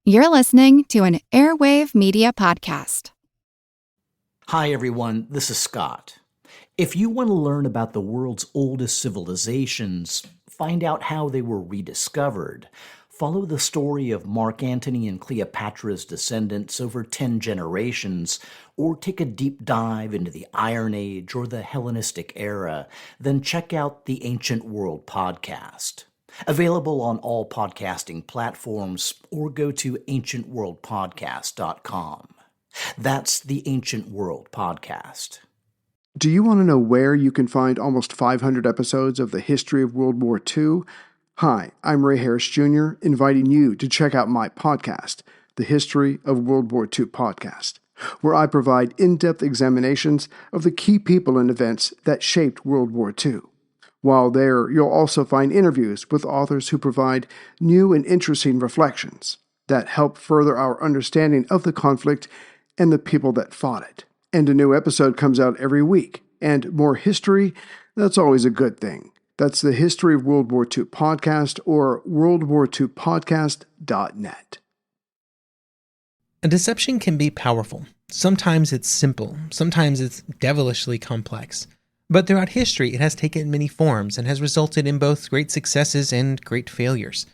You're listening to an Airwave Media podcast. Hi, everyone. This is Scott. If you want to learn about the world's oldest civilizations, find out how they were rediscovered, follow the story of Mark Antony and Cleopatra's descendants over 10 generations, or take a deep dive into the Iron Age or the Hellenistic era, then check out the Ancient World podcast. Available on all podcasting platforms, or go to ancientworldpodcast.com. That's the Ancient World Podcast. Do you want to know where you can find almost 500 episodes of the history of World War II? Hi, I'm Ray Harris Jr., inviting you to check out my podcast, the History of World War II podcast, where I provide in-depth examinations of the key people and events that shaped World War II. While there, you'll also find interviews with authors who provide new and interesting reflections that help further our understanding of the conflict and the people that fought it. And a new episode comes out every week. And more history, that's always a good thing. That's the History of World War II podcast or worldwar2podcast.net. A deception can be powerful. Sometimes it's simple, sometimes it's devilishly complex. But throughout history, it has taken many forms and has resulted in both great successes and great failures.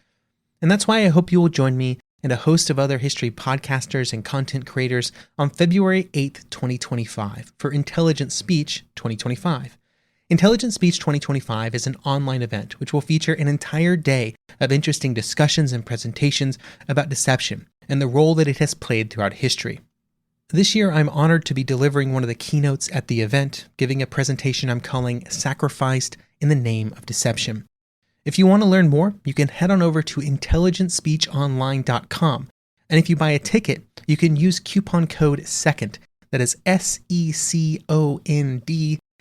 And that's why I hope you will join me and a host of other history podcasters and content creators on February 8th, 2025 for Intelligent Speech 2025. Intelligent Speech 2025 is an online event which will feature an entire day of interesting discussions and presentations about deception and the role that it has played throughout history. This year, I'm honored to be delivering one of the keynotes at the event, giving a presentation I'm calling Sacrificed in the Name of Deception. If you want to learn more, you can head on over to intelligentspeechonline.com. And if you buy a ticket, you can use coupon code SECOND, that is SECOND,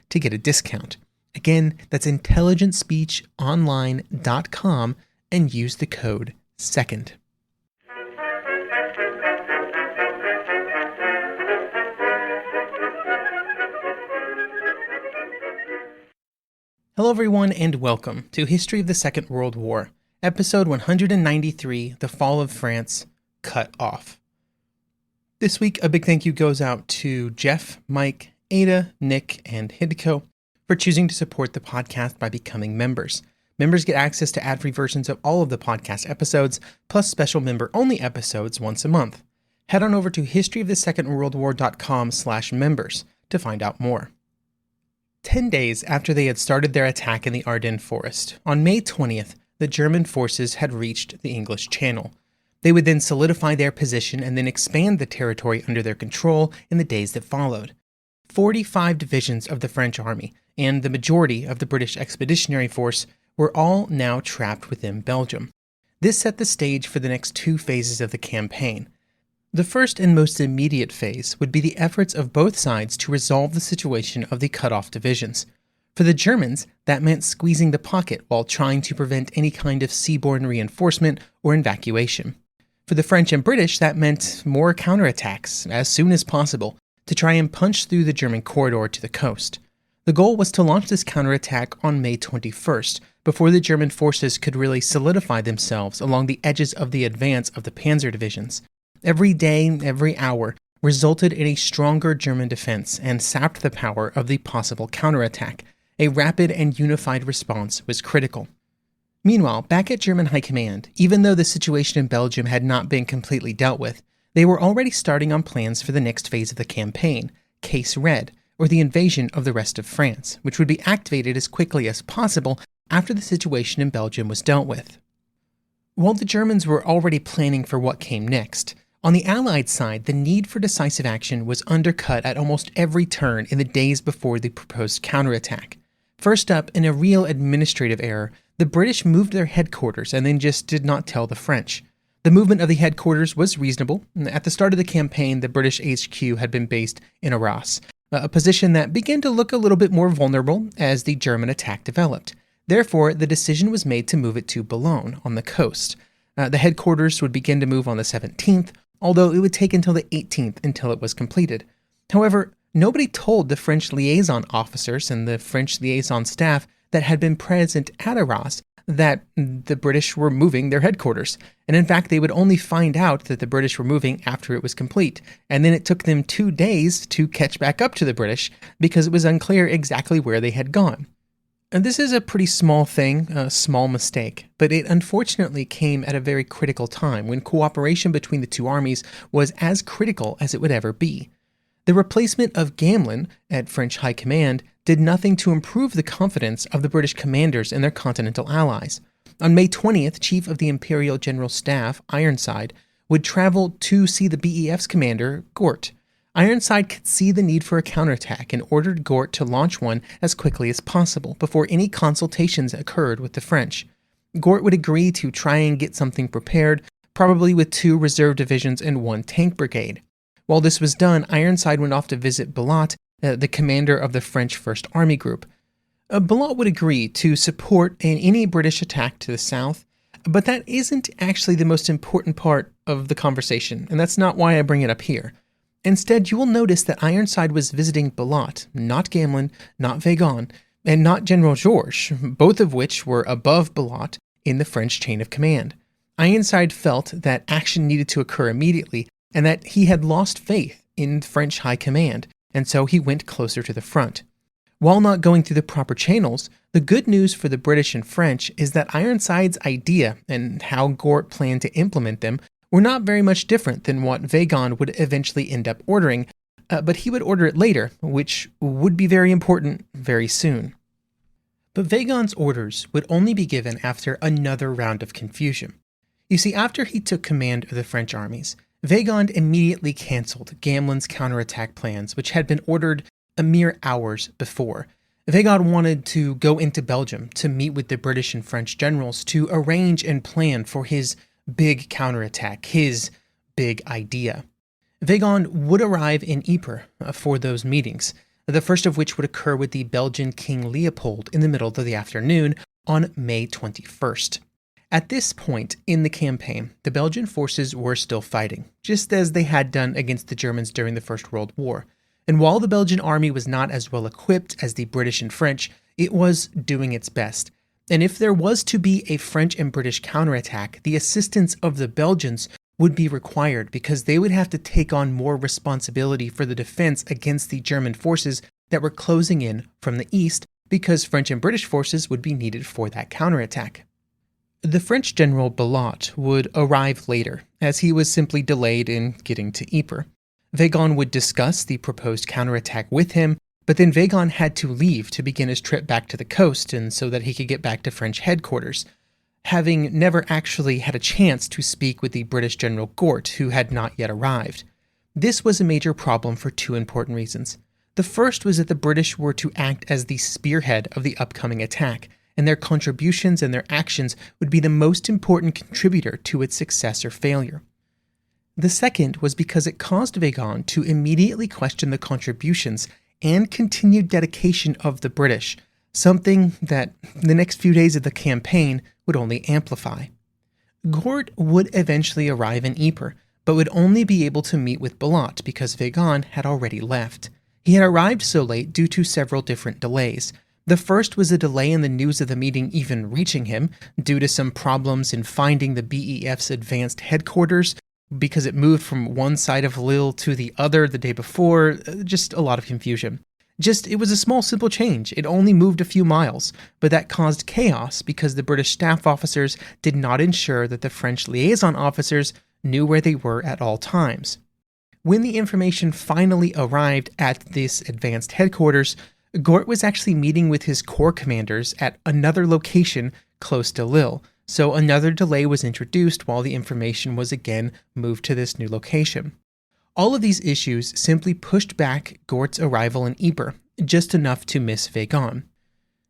to get a discount. Again, that's intelligentspeechonline.com and use the code SECOND. Hello everyone and welcome to History of the Second World War, episode 193, The Fall of France, Cut Off. This week, a big thank you goes out to Jeff, Mike, Ada, Nick, and Hidko for choosing to support the podcast by becoming members. Members get access to ad-free versions of all of the podcast episodes, plus special member-only episodes once a month. Head on over to historyofthesecondworldwar.com/members to find out more. 10 days after they had started their attack in the Ardennes forest, on May 20th, the German forces had reached the English Channel. They would then solidify their position and then expand the territory under their control in the days that followed. 45 divisions of the French army and the majority of the British Expeditionary Force were all now trapped within Belgium. This set the stage for the next two phases of the campaign. The first and most immediate phase would be the efforts of both sides to resolve the situation of the cut-off divisions. For the Germans, that meant squeezing the pocket while trying to prevent any kind of seaborne reinforcement or evacuation. For the French and British, that meant more counterattacks as soon as possible to try and punch through the German corridor to the coast. The goal was to launch this counterattack on May 21st, before the German forces could really solidify themselves along the edges of the advance of the panzer divisions. Every day, every hour, resulted in a stronger German defense and sapped the power of the possible counterattack. A rapid and unified response was critical. Meanwhile, back at German High Command, even though the situation in Belgium had not been completely dealt with, they were already starting on plans for the next phase of the campaign, Case Red, or the invasion of the rest of France, which would be activated as quickly as possible after the situation in Belgium was dealt with. While the Germans were already planning for what came next, on the Allied side, the need for decisive action was undercut at almost every turn in the days before the proposed counterattack. First up, in a real administrative error, the British moved their headquarters and then just did not tell the French. The movement of the headquarters was reasonable. At the start of the campaign, the British HQ had been based in Arras, a position that began to look a little bit more vulnerable as the German attack developed. Therefore, the decision was made to move it to Boulogne on the coast. The headquarters would begin to move on the 17th, although it would take until the 18th until it was completed. However, nobody told the French liaison officers and the French liaison staff that had been present at Arras that the British were moving their headquarters. And in fact, they would only find out that the British were moving after it was complete. And then it took them 2 days to catch back up to the British because it was unclear exactly where they had gone. And this is a pretty small thing, a small mistake, but it unfortunately came at a very critical time when cooperation between the two armies was as critical as it would ever be. The replacement of Gamlin at French High Command did nothing to improve the confidence of the British commanders and their continental allies. On May 20th, Chief of the Imperial General Staff, Ironside, would travel to see the BEF's commander, Gort. Ironside could see the need for a counterattack and ordered Gort to launch one as quickly as possible before any consultations occurred with the French. Gort would agree to try and get something prepared, probably with 2 reserve divisions and 1 tank brigade. While this was done, Ironside went off to visit Belot, the commander of the French First Army Group. Belot would agree to support any British attack to the south, but that isn't actually the most important part of the conversation, and that's not why I bring it up here. Instead, you will notice that Ironside was visiting Belot, not Gamlin, not Weygand, and not General Georges, both of which were above Belot in the French chain of command. Ironside felt that action needed to occur immediately and that he had lost faith in French high command, and so he went closer to the front. While not going through the proper channels, the good news for the British and French is that Ironside's idea and how Gort planned to implement them were not very much different than what Weygand would eventually end up ordering, but he would order it later, which would be very important very soon. But Weygand's orders would only be given after another round of confusion. You see, after he took command of the French armies, Weygand immediately cancelled Gamlin's counterattack plans, which had been ordered a mere hours before. Weygand wanted to go into Belgium to meet with the British and French generals to arrange and plan for his big counterattack, his big idea. Weygand would arrive in Ypres for those meetings, the first of which would occur with the Belgian King Leopold in the middle of the afternoon on May 21st. At this point in the campaign, the Belgian forces were still fighting, just as they had done against the Germans during the First World War. And while the Belgian army was not as well equipped as the British and French, it was doing its best. And if there was to be a French and British counterattack, the assistance of the Belgians would be required because they would have to take on more responsibility for the defense against the German forces that were closing in from the east, because French and British forces would be needed for that counterattack. The French general Belot would arrive later, as he was simply delayed in getting to Ypres. Weygand would discuss the proposed counterattack with him, but then Weygand had to leave to begin his trip back to the coast and so that he could get back to French headquarters, having never actually had a chance to speak with the British General Gort, who had not yet arrived. This was a major problem for 2 important reasons. The first was that the British were to act as the spearhead of the upcoming attack, and their contributions and their actions would be the most important contributor to its success or failure. The second was because it caused Weygand to immediately question the contributions and continued dedication of the British, something that the next few days of the campaign would only amplify. Gort would eventually arrive in Ypres, but would only be able to meet with Belot because Weygand had already left. He had arrived so late due to several different delays. The first was a delay in the news of the meeting even reaching him, due to some problems in finding the BEF's advanced headquarters, because it moved from one side of Lille to the other the day before, just a lot of confusion. It was a small, simple change. It only moved a few miles, but that caused chaos because the British staff officers did not ensure that the French liaison officers knew where they were at all times. When the information finally arrived at this advanced headquarters, Gort was actually meeting with his corps commanders at another location close to Lille, so another delay was introduced while the information was again moved to this new location. All of these issues simply pushed back Gort's arrival in Ypres, just enough to miss Weygand.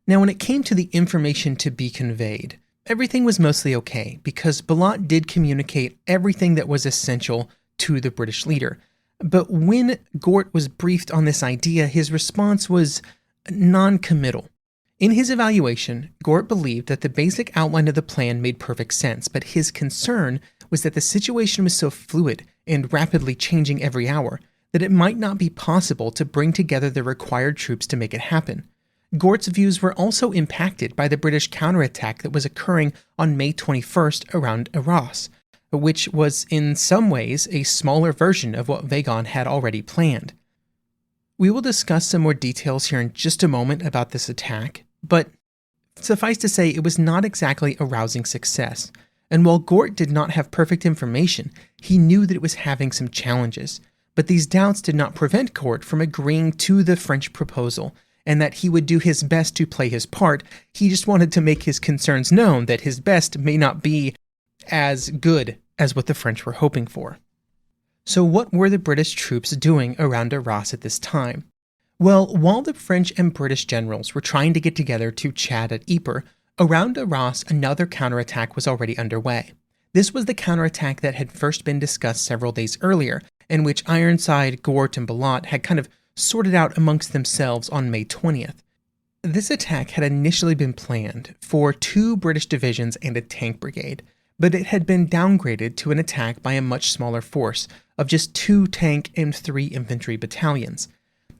Now, when it came to the information to be conveyed, everything was mostly okay, because Belot did communicate everything that was essential to the British leader. But when Gort was briefed on this idea, his response was non-committal. In his evaluation, Gort believed that the basic outline of the plan made perfect sense, but his concern was that the situation was so fluid and rapidly changing every hour that it might not be possible to bring together the required troops to make it happen. Gort's views were also impacted by the British counterattack that was occurring on May 21st around Arras, which was in some ways a smaller version of what Weygand had already planned. We will discuss some more details here in just a moment about this attack, but suffice to say it was not exactly a rousing success, and while Gort did not have perfect information, he knew that it was having some challenges. But these doubts did not prevent Gort from agreeing to the French proposal, and that he would do his best to play his part. He just wanted to make his concerns known that his best may not be as good as what the French were hoping for. So what were the British troops doing around Arras at this time? Well, while the French and British generals were trying to get together to chat at Ypres, around Arras another counterattack was already underway. This was the counterattack that had first been discussed several days earlier, in which Ironside, Gort, and Bellot had kind of sorted out amongst themselves on May 20th. This attack had initially been planned for 2 British divisions and a tank brigade, but it had been downgraded to an attack by a much smaller force of just 2 tank and 3 infantry battalions.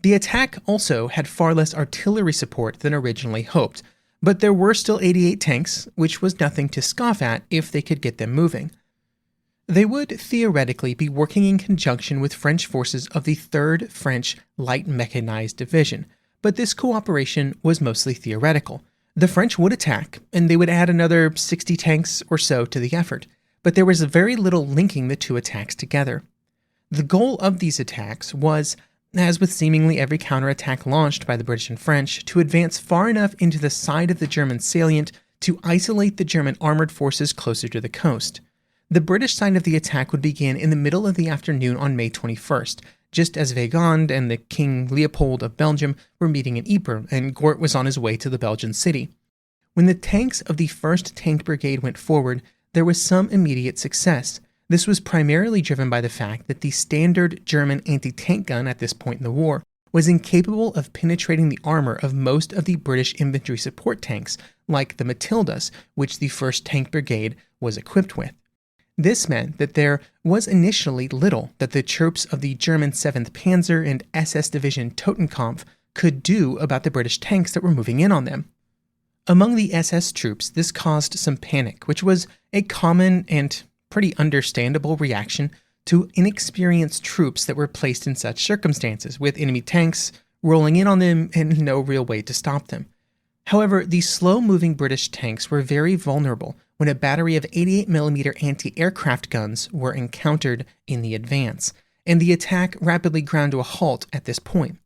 The attack also had far less artillery support than originally hoped, but there were still 88 tanks, which was nothing to scoff at if they could get them moving. They would theoretically be working in conjunction with French forces of the 3rd French Light Mechanized Division, but this cooperation was mostly theoretical. The French would attack, and they would add another 60 tanks or so to the effort, but there was very little linking the 2 attacks together. The goal of these attacks was, as with seemingly every counterattack launched by the British and French, to advance far enough into the side of the German salient to isolate the German armored forces closer to the coast. The British side of the attack would begin in the middle of the afternoon on May 21st, just as Weygand and the King Leopold of Belgium were meeting in Ypres, and Gort was on his way to the Belgian city. When the tanks of the 1st Tank Brigade went forward, there was some immediate success. This was primarily driven by the fact that the standard German anti-tank gun at this point in the war was incapable of penetrating the armor of most of the British infantry support tanks, like the Matildas, which the 1st Tank Brigade was equipped with. This meant that there was initially little that the troops of the German 7th Panzer and SS Division Totenkampf could do about the British tanks that were moving in on them. Among the SS troops, this caused some panic, which was a common and pretty understandable reaction to inexperienced troops that were placed in such circumstances, with enemy tanks rolling in on them and no real way to stop them. However, these slow-moving British tanks were very vulnerable when a battery of 88mm anti-aircraft guns were encountered in the advance, and the attack rapidly ground to a halt at this point.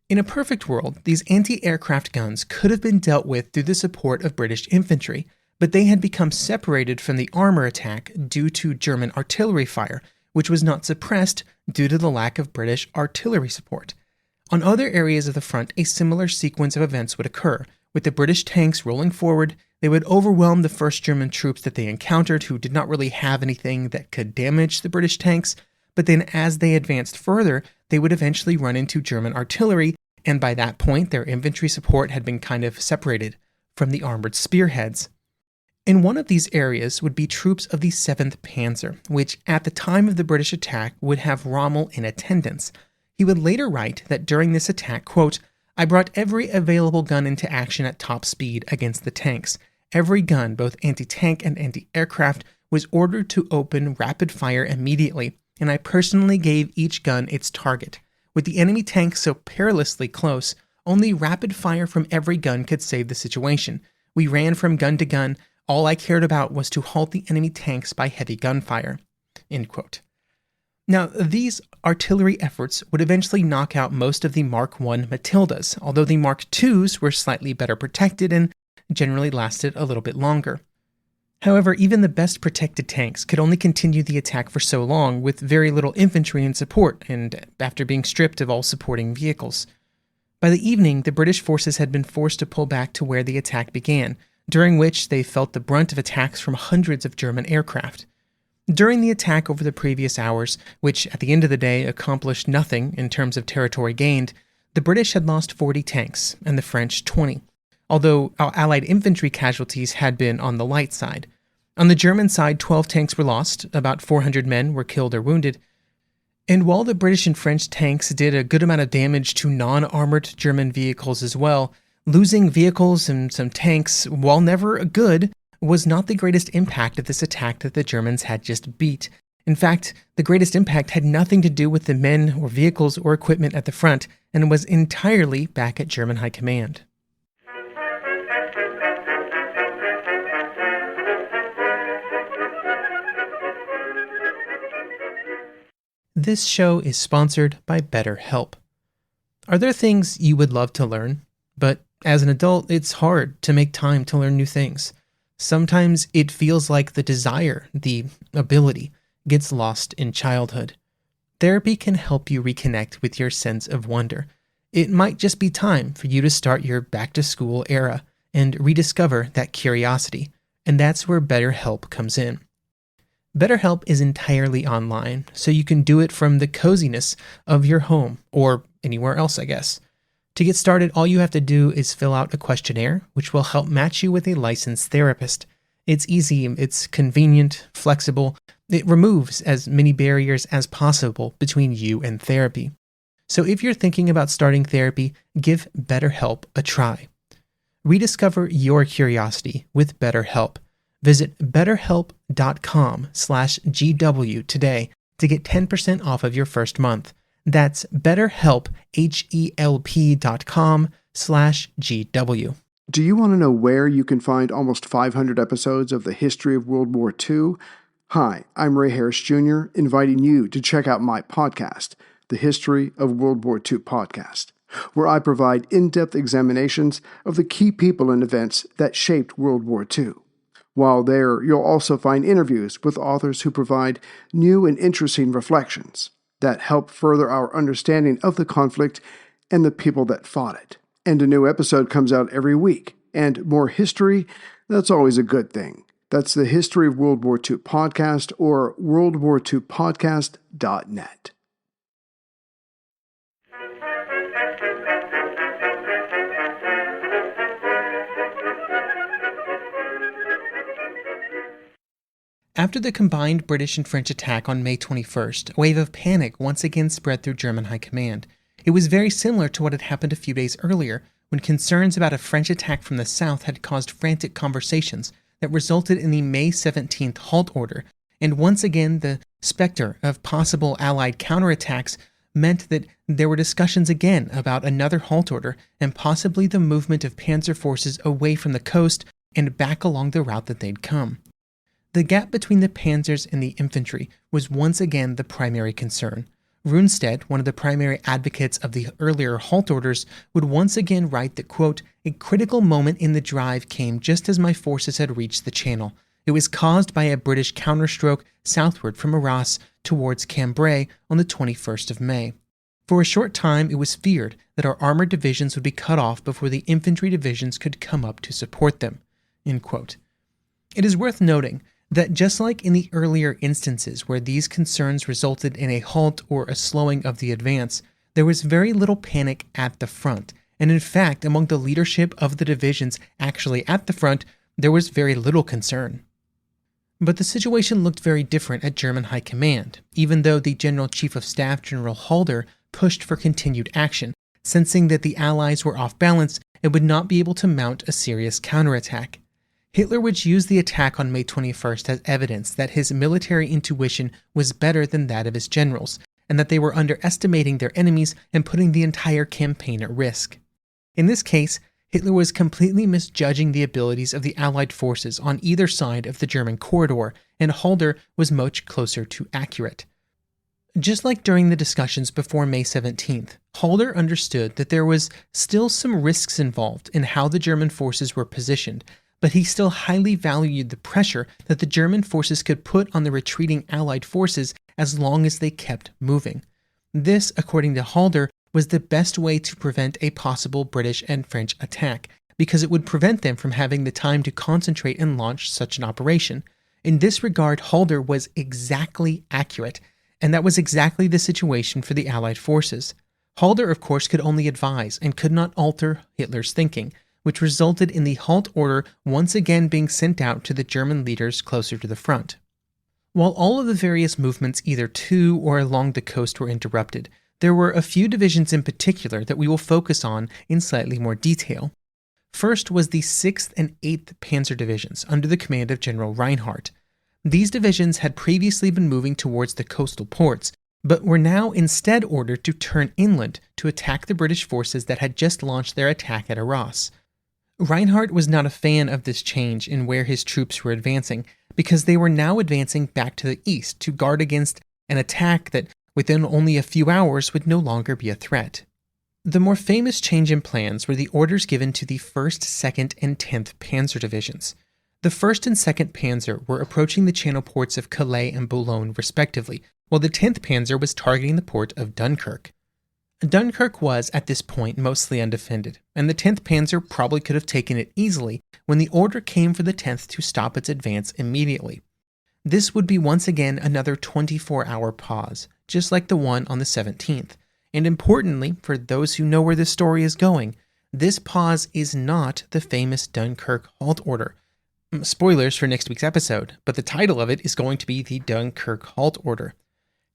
In a perfect world, these anti-aircraft guns could have been dealt with through the support of British infantry, but they had become separated from the armor attack due to German artillery fire, which was not suppressed due to the lack of British artillery support. On other areas of the front, a similar sequence of events would occur. With the British tanks rolling forward, they would overwhelm the first German troops that they encountered, who did not really have anything that could damage the British tanks, but then as they advanced further, they would eventually run into German artillery, and by that point their infantry support had been kind of separated from the armored spearheads. In one of these areas would be troops of the 7th Panzer, which at the time of the British attack would have Rommel in attendance. He would later write that during this attack, quote, "I brought every available gun into action at top speed against the tanks. Every gun, both anti-tank and anti-aircraft, was ordered to open rapid fire immediately, and I personally gave each gun its target. With the enemy tanks so perilously close, only rapid fire from every gun could save the situation. We ran from gun to gun. All I cared about was to halt the enemy tanks by heavy gunfire." End quote. Now, these artillery efforts would eventually knock out most of the Mark I Matildas, although the Mark IIs were slightly better protected and generally lasted a little bit longer. However, even the best protected tanks could only continue the attack for so long with very little infantry in support, and after being stripped of all supporting vehicles. By the evening, the British forces had been forced to pull back to where the attack began, during which they felt the brunt of attacks from hundreds of German aircraft. During the attack over the previous hours, which at the end of the day accomplished nothing in terms of territory gained, the British had lost 40 tanks and the French 20, although Allied infantry casualties had been on the light side. On the German side, 12 tanks were lost, about 400 men were killed or wounded, and while the British and French tanks did a good amount of damage to non-armored German vehicles as well, Losing vehicles and some tanks, while never good, was not the greatest impact of this attack that the Germans had just beat. In fact, the greatest impact had nothing to do with the men or vehicles or equipment at the front and was entirely back at German High Command. This show is sponsored by BetterHelp. Are there things you would love to learn? But as an adult, it's hard to make time to learn new things. Sometimes it feels like the desire, the ability, gets lost in childhood. Therapy can help you reconnect with your sense of wonder. It might just be time for you to start your back-to-school era and rediscover that curiosity, and that's where BetterHelp comes in. BetterHelp is entirely online, so you can do it from the coziness of your home, or anywhere else, I guess. To get started, all you have to do is fill out a questionnaire, which will help match you with a licensed therapist. It's easy, it's convenient, flexible. It removes as many barriers as possible between you and therapy. So if you're thinking about starting therapy, give BetterHelp a try. Rediscover your curiosity with BetterHelp. Visit betterhelp.com/GW today to get 10% off of your first month. That's BetterHelp, HELP.com/GW. Do you want to know where you can find almost 500 episodes of the history of World War II? Hi, I'm Ray Harris Jr., inviting you to check out my podcast, the History of World War II podcast, where I provide in-depth examinations of the key people and events that shaped World War II. While there, you'll also find interviews with authors who provide new and interesting reflections that help further our understanding of the conflict and the people that fought it. And a new episode comes out every week. And more history, that's always a good thing. That's the History of World War II podcast or worldwar2podcast.net. After the combined British and French attack on May 21st, a wave of panic once again spread through German High Command. It was very similar to what had happened a few days earlier, when concerns about a French attack from the south had caused frantic conversations that resulted in the May 17th halt order, and once again the specter of possible Allied counterattacks meant that there were discussions again about another halt order and possibly the movement of panzer forces away from the coast and back along the route that they'd come. The gap between the panzers and the infantry was once again the primary concern. Rundstedt, one of the primary advocates of the earlier halt orders, would once again write that, quote, "A critical moment in the drive came just as my forces had reached the channel. It was caused by a British counterstroke southward from Arras towards Cambrai on the 21st of May. For a short time, it was feared that our armored divisions would be cut off before the infantry divisions could come up to support them." End quote. It is worth noting that just like in the earlier instances where these concerns resulted in a halt or a slowing of the advance, there was very little panic at the front, and in fact, among the leadership of the divisions actually at the front, there was very little concern. But the situation looked very different at German High Command, even though the General Chief of Staff, General Halder, pushed for continued action, sensing that the Allies were off balance and would not be able to mount a serious counterattack. Hitler would use the attack on May 21st as evidence that his military intuition was better than that of his generals, and that they were underestimating their enemies and putting the entire campaign at risk. In this case, Hitler was completely misjudging the abilities of the Allied forces on either side of the German corridor, and Halder was much closer to accurate. Just like during the discussions before May 17th, Halder understood that there was still some risks involved in how the German forces were positioned, but he still highly valued the pressure that the German forces could put on the retreating Allied forces as long as they kept moving. This, according to Halder, was the best way to prevent a possible British and French attack, because it would prevent them from having the time to concentrate and launch such an operation. In this regard, Halder was exactly accurate, and that was exactly the situation for the Allied forces. Halder, of course, could only advise and could not alter Hitler's thinking, which resulted in the halt order once again being sent out to the German leaders closer to the front. While all of the various movements either to or along the coast were interrupted, there were a few divisions in particular that we will focus on in slightly more detail. First was the 6th and 8th Panzer Divisions under the command of General Reinhardt. These divisions had previously been moving towards the coastal ports, but were now instead ordered to turn inland to attack the British forces that had just launched their attack at Arras. Reinhardt was not a fan of this change in where his troops were advancing, because they were now advancing back to the east to guard against an attack that, within only a few hours, would no longer be a threat. The more famous change in plans were the orders given to the 1st, 2nd, and 10th Panzer Divisions. The 1st and 2nd Panzer were approaching the channel ports of Calais and Boulogne respectively, while the 10th Panzer was targeting the port of Dunkirk. Dunkirk was, at this point, mostly undefended, and the 10th Panzer probably could have taken it easily when the order came for the 10th to stop its advance immediately. This would be once again another 24-hour pause, just like the one on the 17th. And importantly, for those who know where this story is going, this pause is not the famous Dunkirk halt order. Spoilers for next week's episode, but the title of it is going to be the Dunkirk halt order.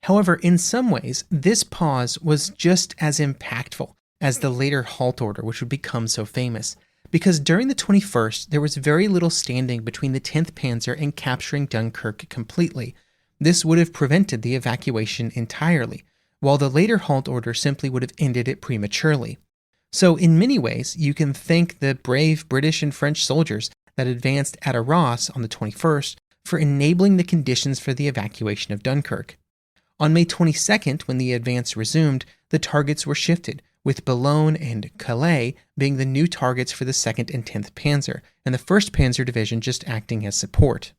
However, in some ways, this pause was just as impactful as the later halt order, which would become so famous, because during the 21st, there was very little standing between the 10th Panzer and capturing Dunkirk completely. This would have prevented the evacuation entirely, while the later halt order simply would have ended it prematurely. So in many ways, you can thank the brave British and French soldiers that advanced at Arras on the 21st for enabling the conditions for the evacuation of Dunkirk. On May 22nd, when the advance resumed, the targets were shifted, with Boulogne and Calais being the new targets for the 2nd and 10th Panzer, and the 1st Panzer Division just acting as support.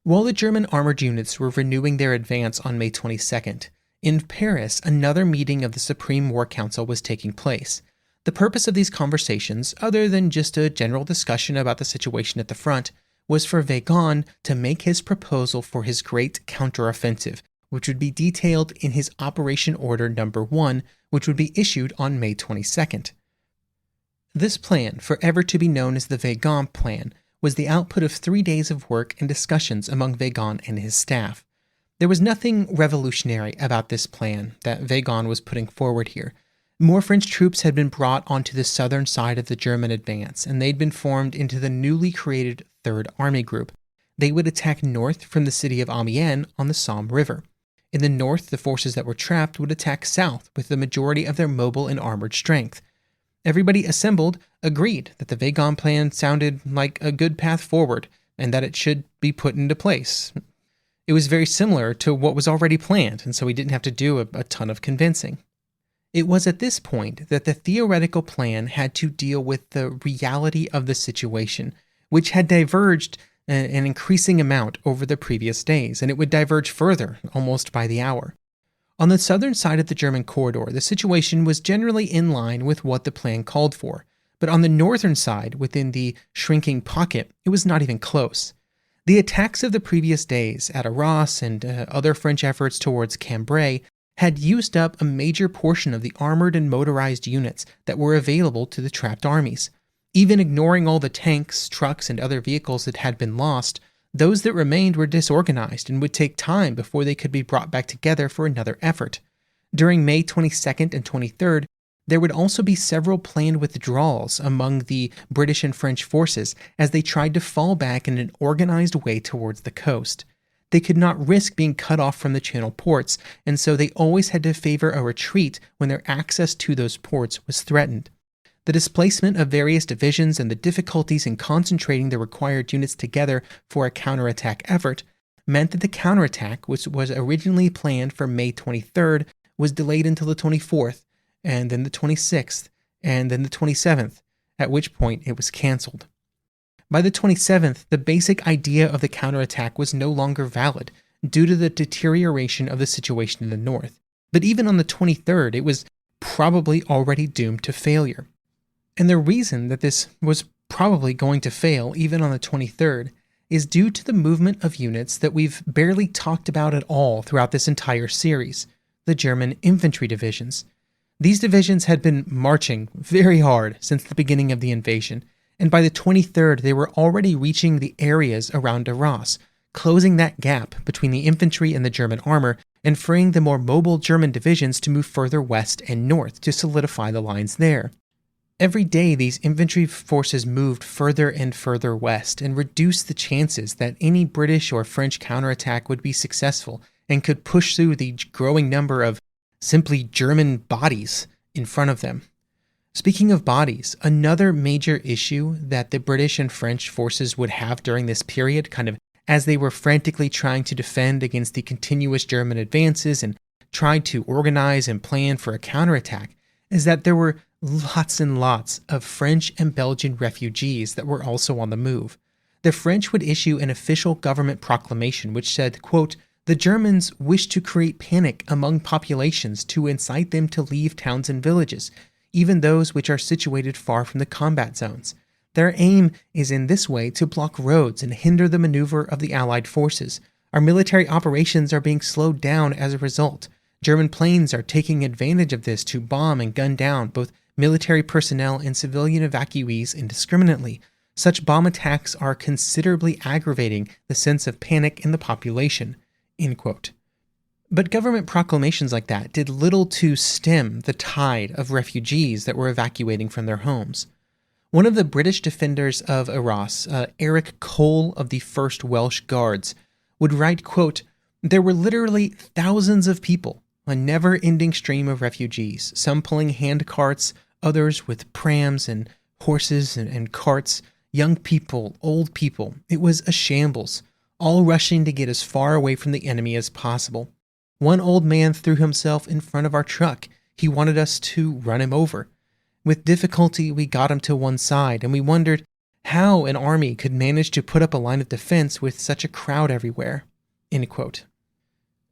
While the German armored units were renewing their advance on May 22nd, in Paris, another meeting of the Supreme War Council was taking place. The purpose of these conversations, other than just a general discussion about the situation at the front, was for Weygand to make his proposal for his great counteroffensive, which would be detailed in his Operation Order No. 1, which would be issued on May 22nd. This plan, forever to be known as the Weygand Plan, was the output of 3 days of work and discussions among Weygand and his staff. There was nothing revolutionary about this plan that Weygand was putting forward here. More French troops had been brought onto the southern side of the German advance, and they'd been formed into the newly created 3rd Army Group. They would attack north from the city of Amiens on the Somme River. In the north, the forces that were trapped would attack south with the majority of their mobile and armored strength. Everybody assembled agreed that the Weygand plan sounded like a good path forward, and that it should be put into place. It was very similar to what was already planned, and so we didn't have to do a ton of convincing. It was at this point that the theoretical plan had to deal with the reality of the situation, which had diverged an increasing amount over the previous days, and it would diverge further almost by the hour. On the southern side of the German corridor, the situation was generally in line with what the plan called for, but on the northern side, within the shrinking pocket, it was not even close. The attacks of the previous days at Arras and other French efforts towards Cambrai had used up a major portion of the armored and motorized units that were available to the trapped armies. Even ignoring all the tanks, trucks, and other vehicles that had been lost, those that remained were disorganized and would take time before they could be brought back together for another effort. During May 22nd and 23rd, there would also be several planned withdrawals among the British and French forces as they tried to fall back in an organized way towards the coast. They could not risk being cut off from the channel ports, and so they always had to favor a retreat when their access to those ports was threatened. The displacement of various divisions and the difficulties in concentrating the required units together for a counterattack effort meant that the counterattack, which was originally planned for May 23rd, was delayed until the 24th, and then the 26th, and then the 27th, at which point it was canceled. By the 27th, the basic idea of the counterattack was no longer valid due to the deterioration of the situation in the north. But even on the 23rd, it was probably already doomed to failure. And the reason that this was probably going to fail even on the 23rd is due to the movement of units that we've barely talked about at all throughout this entire series, the German infantry divisions. These divisions had been marching very hard since the beginning of the invasion, and by the 23rd they were already reaching the areas around Arras, closing that gap between the infantry and the German armor and freeing the more mobile German divisions to move further west and north to solidify the lines there. Every day, these infantry forces moved further and further west and reduced the chances that any British or French counterattack would be successful and could push through the growing number of simply German bodies in front of them. Speaking of bodies, another major issue that the British and French forces would have during this period, kind of as they were frantically trying to defend against the continuous German advances and tried to organize and plan for a counterattack, is that there were lots and lots of French and Belgian refugees that were also on the move. The French would issue an official government proclamation which said, quote, "The Germans wish to create panic among populations to incite them to leave towns and villages, even those which are situated far from the combat zones. Their aim is in this way to block roads and hinder the maneuver of the Allied forces. Our military operations are being slowed down as a result. German planes are taking advantage of this to bomb and gun down both military personnel and civilian evacuees indiscriminately. Such bomb attacks are considerably aggravating the sense of panic in the population." End quote. But government proclamations like that did little to stem the tide of refugees that were evacuating from their homes. One of the British defenders of Arras, Eric Cole of the 1st Welsh Guards, would write, quote, "There were literally thousands of people, a never-ending stream of refugees, some pulling hand carts, others with prams and horses and carts, young people, old people. It was a shambles, all rushing to get as far away from the enemy as possible. One old man threw himself in front of our truck. He wanted us to run him over. With difficulty, we got him to one side, and we wondered how an army could manage to put up a line of defense with such a crowd everywhere." End quote.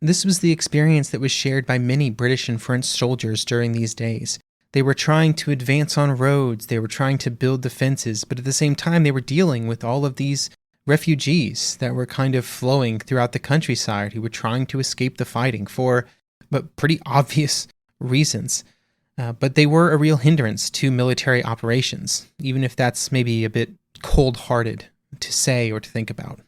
This was the experience that was shared by many British and French soldiers during these days. They were trying to advance on roads, they were trying to build defenses, but at the same time they were dealing with all of these refugees that were kind of flowing throughout the countryside who were trying to escape the fighting for pretty obvious reasons. But they were a real hindrance to military operations, even if that's maybe a bit cold-hearted to say or to think about.